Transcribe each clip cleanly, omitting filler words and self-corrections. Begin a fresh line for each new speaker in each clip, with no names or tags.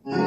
সখী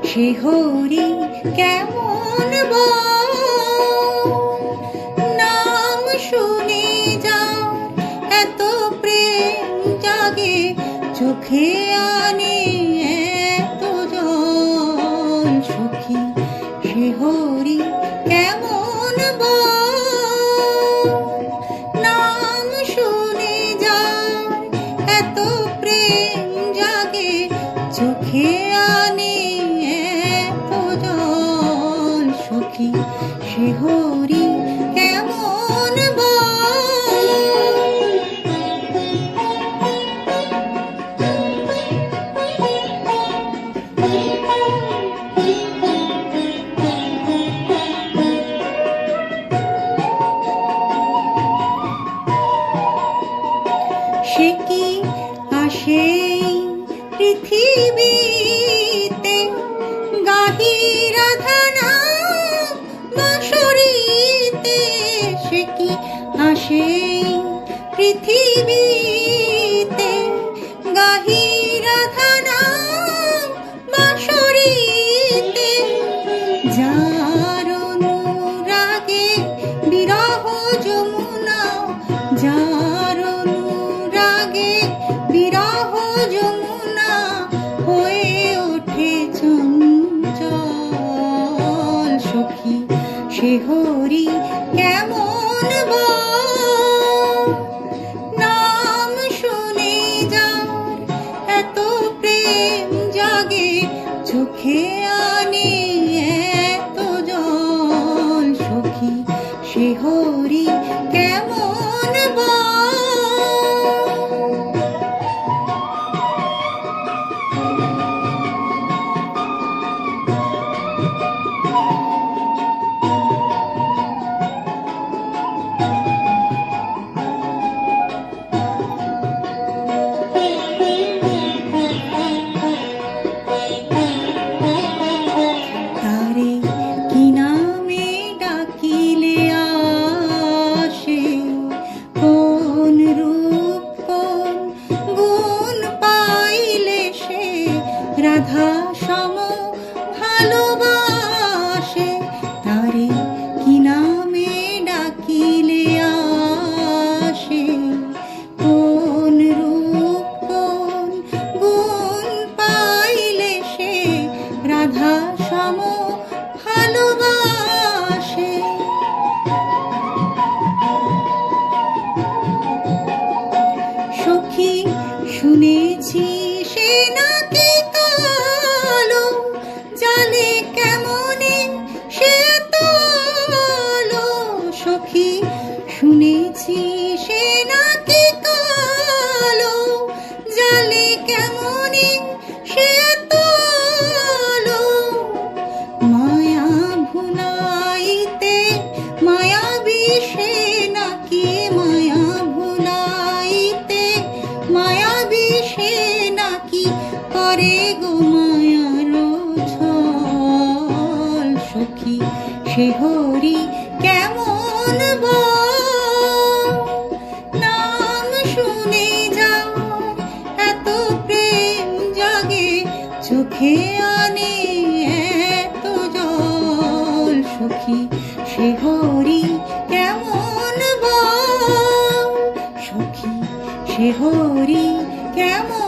সে হরি কেমন নাম শুনে যাও এত প্রেম জাগে চোখে আনে এত জল। সখী সে হরি কেমন নাম শুনে যাও এত প্রেম জাগে চোখে আনে এত জল। সখী সে হরি কেমন সে কি আসে পৃথিবীতে গাহি রাধা নাম বাঁশরীতে। সে কি আসে পৃথিবীতে গাহি রাধা নাম বাঁশরীতে। যার অনুরাগে বিরহ যমুনা, যার অনুরাগে বিরহ যমুনা হয়ে ওঠে চঞ্চল। সখী সে হরি কেমন নাম শুনে যার এত প্রেম জাগে চোখে আনে এত জল। সখী সে হরি কেমন রাধা সম ভালোবাসে। তারে কি নামে ডাকিলে আসে, কোন রূপ কোন গুণ পাইলে সে রাধা সম ভালোবাসে। সখী শুনেছি সে নাকি জালে কেমনে সে তলো। সখী শুনেছি সে নাকি কালো, জালে কেমনে সে তলো। মায়া ভুলাইতে মায়াবী সে নাকি, মায়া ভুলাইতে মায়াবী সে নাকি করে গো মায়ার ছল। সখী সে হরি কেমন নাম শুনে যাও এত প্রেম জাগে চোখে আনে এত জল। সখী সে হরি কেমন সখী সে হরি কেমন।